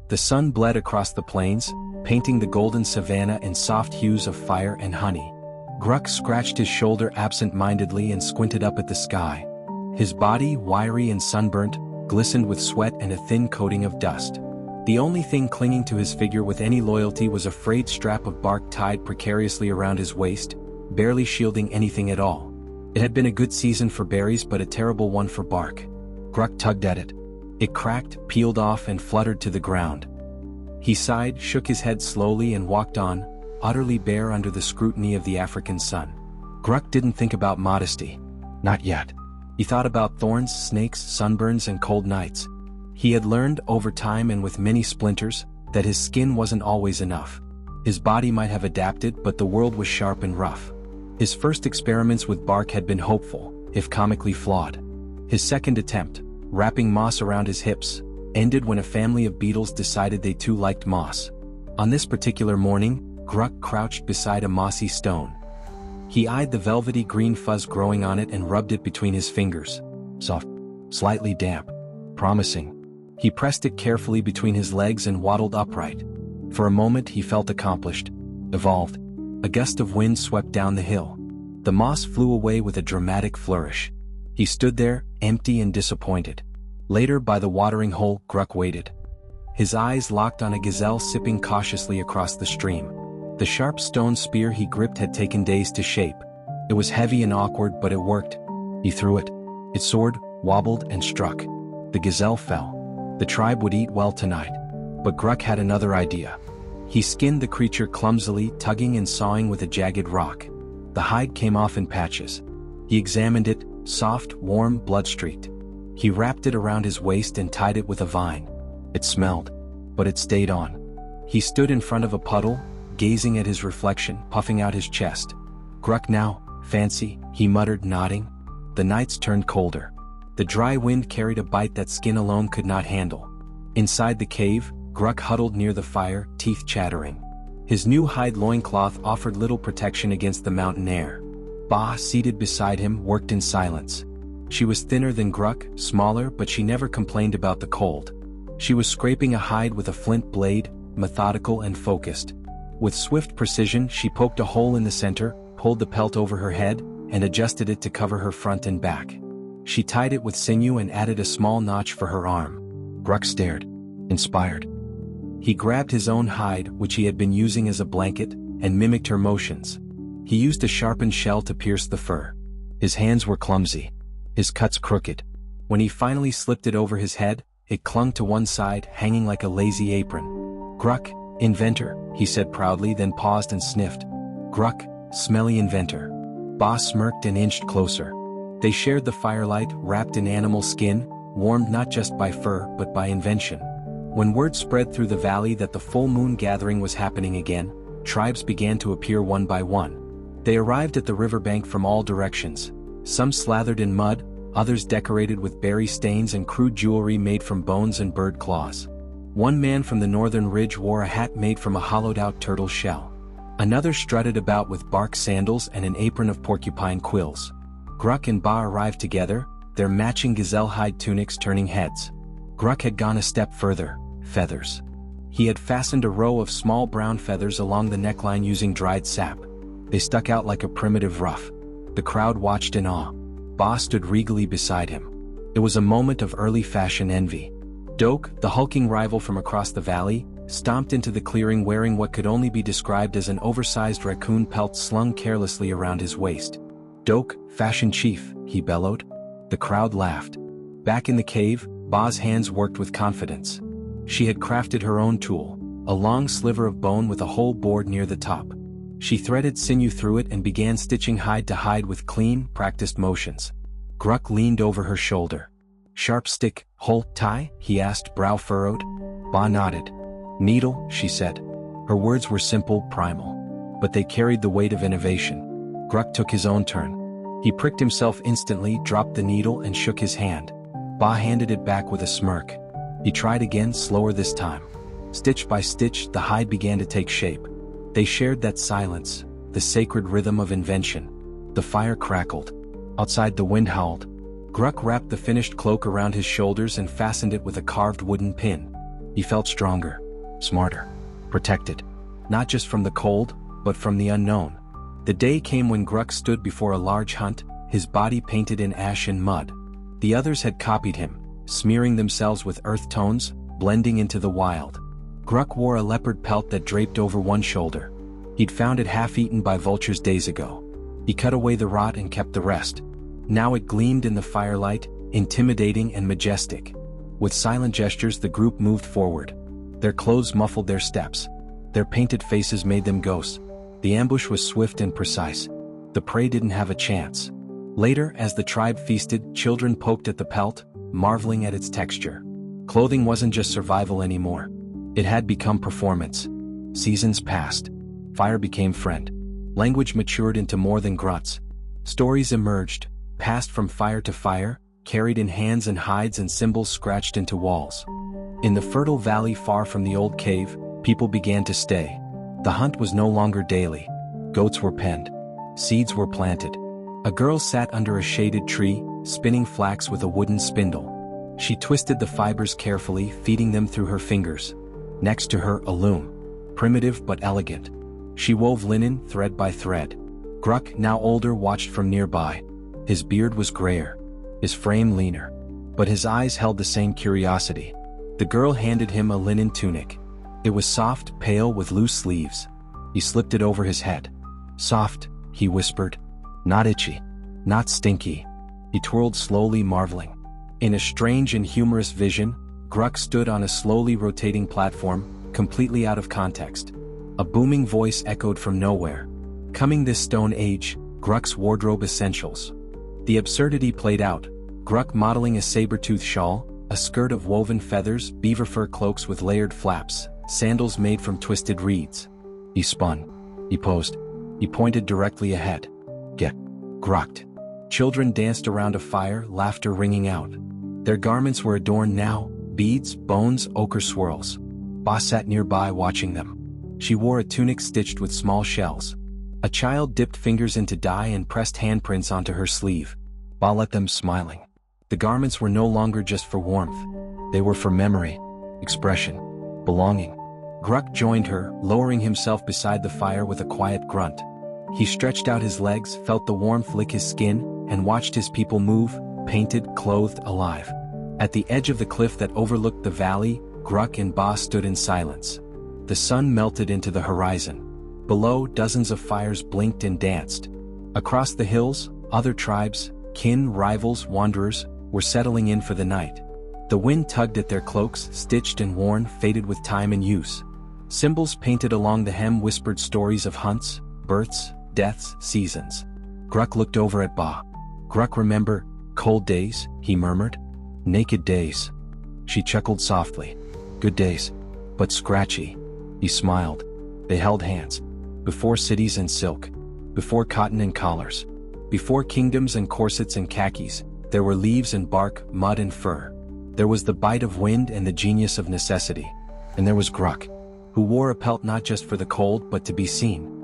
The sun bled across the plains, painting the golden savannah in soft hues of fire and honey. Gruk scratched his shoulder absent-mindedly and squinted up at the sky. His body, wiry and sunburnt, glistened with sweat and a thin coating of dust. The only thing clinging to his figure with any loyalty was a frayed strap of bark tied precariously around his waist, barely shielding anything at all. It had been a good season for berries but a terrible one for bark. Gruk tugged at it. It cracked, peeled off and fluttered to the ground. He sighed, shook his head slowly and walked on, utterly bare under the scrutiny of the African sun. Gruk didn't think about modesty. Not yet. He thought about thorns, snakes, sunburns and cold nights. He had learned, over time and with many splinters, that his skin wasn't always enough. His body might have adapted, but the world was sharp and rough. His first experiments with bark had been hopeful, if comically flawed. His second attempt, wrapping moss around his hips, ended when a family of beetles decided they too liked moss. On this particular morning, Gruk crouched beside a mossy stone. He eyed the velvety green fuzz growing on it and rubbed it between his fingers. Soft, slightly damp, promising. He pressed it carefully between his legs and waddled upright. For a moment he felt accomplished, evolved. A gust of wind swept down the hill. The moss flew away with a dramatic flourish. He stood there, empty and disappointed. Later, by the watering hole, Gruk waited. His eyes locked on a gazelle sipping cautiously across the stream. The sharp stone spear he gripped had taken days to shape. It was heavy and awkward, but it worked. He threw it. It soared, wobbled, and struck. The gazelle fell. The tribe would eat well tonight. But Gruk had another idea. He skinned the creature clumsily, tugging and sawing with a jagged rock. The hide came off in patches. He examined it, soft, warm, blood-streaked. He wrapped it around his waist and tied it with a vine. It smelled, but it stayed on. He stood in front of a puddle, gazing at his reflection, puffing out his chest. Gruk now, fancy, he muttered, nodding. The nights turned colder. The dry wind carried a bite that skin alone could not handle. Inside the cave, Gruk huddled near the fire, teeth chattering. His new hide loincloth offered little protection against the mountain air. Ba, seated beside him, worked in silence. She was thinner than Gruk, smaller, but she never complained about the cold. She was scraping a hide with a flint blade, methodical and focused. With swift precision, she poked a hole in the center, pulled the pelt over her head, and adjusted it to cover her front and back. She tied it with sinew and added a small notch for her arm. Gruk stared, inspired. He grabbed his own hide, which he had been using as a blanket, and mimicked her motions. He used a sharpened shell to pierce the fur. His hands were clumsy, his cuts crooked. When he finally slipped it over his head, it clung to one side, hanging like a lazy apron. Gruk, inventor, he said proudly, then paused and sniffed. Gruk, smelly inventor. Ba smirked and inched closer. They shared the firelight, wrapped in animal skin, warmed not just by fur but by invention. When word spread through the valley that the full moon gathering was happening again, tribes began to appear one by one. They arrived at the riverbank from all directions, some slathered in mud, others decorated with berry stains and crude jewelry made from bones and bird claws. One man from the northern ridge wore a hat made from a hollowed-out turtle shell. Another strutted about with bark sandals and an apron of porcupine quills. Gruk and Ba arrived together, their matching gazelle hide tunics turning heads. Gruk had gone a step further, feathers. He had fastened a row of small brown feathers along the neckline using dried sap. They stuck out like a primitive ruff. The crowd watched in awe. Ba stood regally beside him. It was a moment of early fashion envy. Doke, the hulking rival from across the valley, stomped into the clearing wearing what could only be described as an oversized raccoon pelt slung carelessly around his waist. Doke, fashion chief, he bellowed. The crowd laughed. Back in the cave, Ba's hands worked with confidence. She had crafted her own tool, a long sliver of bone with a hole bored near the top. She threaded sinew through it and began stitching hide to hide with clean, practiced motions. Gruk leaned over her shoulder. Sharp stick, hole, tie? He asked, brow furrowed. Ba nodded. Needle, she said. Her words were simple, primal. But they carried the weight of innovation. Gruk took his own turn. He pricked himself instantly, dropped the needle and shook his hand. Ba handed it back with a smirk. He tried again, slower this time. Stitch by stitch, the hide began to take shape. They shared that silence, the sacred rhythm of invention. The fire crackled. Outside, the wind howled. Gruk wrapped the finished cloak around his shoulders and fastened it with a carved wooden pin. He felt stronger, smarter, protected, not just from the cold, but from the unknown. The day came when Gruk stood before a large hunt, his body painted in ash and mud. The others had copied him, smearing themselves with earth tones, blending into the wild. Gruk wore a leopard pelt that draped over one shoulder. He'd found it half-eaten by vultures days ago. He cut away the rot and kept the rest. Now it gleamed in the firelight, intimidating and majestic. With silent gestures the group moved forward. Their clothes muffled their steps. Their painted faces made them ghosts. The ambush was swift and precise. The prey didn't have a chance. Later, as the tribe feasted, children poked at the pelt, marveling at its texture. Clothing wasn't just survival anymore. It had become performance. Seasons passed. Fire became friend. Language matured into more than grunts. Stories emerged, passed from fire to fire, carried in hands and hides and symbols scratched into walls. In the fertile valley far from the old cave, people began to stay. The hunt was no longer daily. Goats were penned. Seeds were planted. A girl sat under a shaded tree, spinning flax with a wooden spindle. She twisted the fibers carefully, feeding them through her fingers. Next to her, a loom. Primitive but elegant. She wove linen thread by thread. Gruk, now older, watched from nearby. His beard was grayer, his frame leaner, but his eyes held the same curiosity. The girl handed him a linen tunic. It was soft, pale, with loose sleeves. He slipped it over his head. Soft, he whispered. Not itchy. Not stinky. He twirled slowly, marveling. In a strange and humorous vision, Gruk stood on a slowly rotating platform, completely out of context. A booming voice echoed from nowhere. Coming this stone age, Gruk's wardrobe essentials. The absurdity played out. Gruk modeling a saber-tooth shawl, a skirt of woven feathers, beaver fur cloaks with layered flaps, sandals made from twisted reeds. He spun. He posed. He pointed directly ahead. Get Grucked. Children danced around a fire, laughter ringing out. Their garments were adorned now, beads, bones, ochre swirls. Ba sat nearby watching them. She wore a tunic stitched with small shells. A child dipped fingers into dye and pressed handprints onto her sleeve. Ba let them, smiling. The garments were no longer just for warmth. They were for memory, expression, belonging. Gruk joined her, lowering himself beside the fire with a quiet grunt. He stretched out his legs, felt the warmth lick his skin, and watched his people move, painted, clothed, alive. At the edge of the cliff that overlooked the valley, Gruk and Ba stood in silence. The sun melted into the horizon. Below, dozens of fires blinked and danced. Across the hills, other tribes, kin, rivals, wanderers, were settling in for the night. The wind tugged at their cloaks, stitched and worn, faded with time and use. Symbols painted along the hem whispered stories of hunts, births, deaths, seasons. Gruk looked over at Ba. Gruk, remember, cold days, he murmured. Naked days. She chuckled softly. Good days. But scratchy. He smiled. They held hands. Before cities and silk. Before cotton and collars. Before kingdoms and corsets and khakis, there were leaves and bark, mud and fur. There was the bite of wind and the genius of necessity. And there was Gruk, who wore a pelt not just for the cold but to be seen.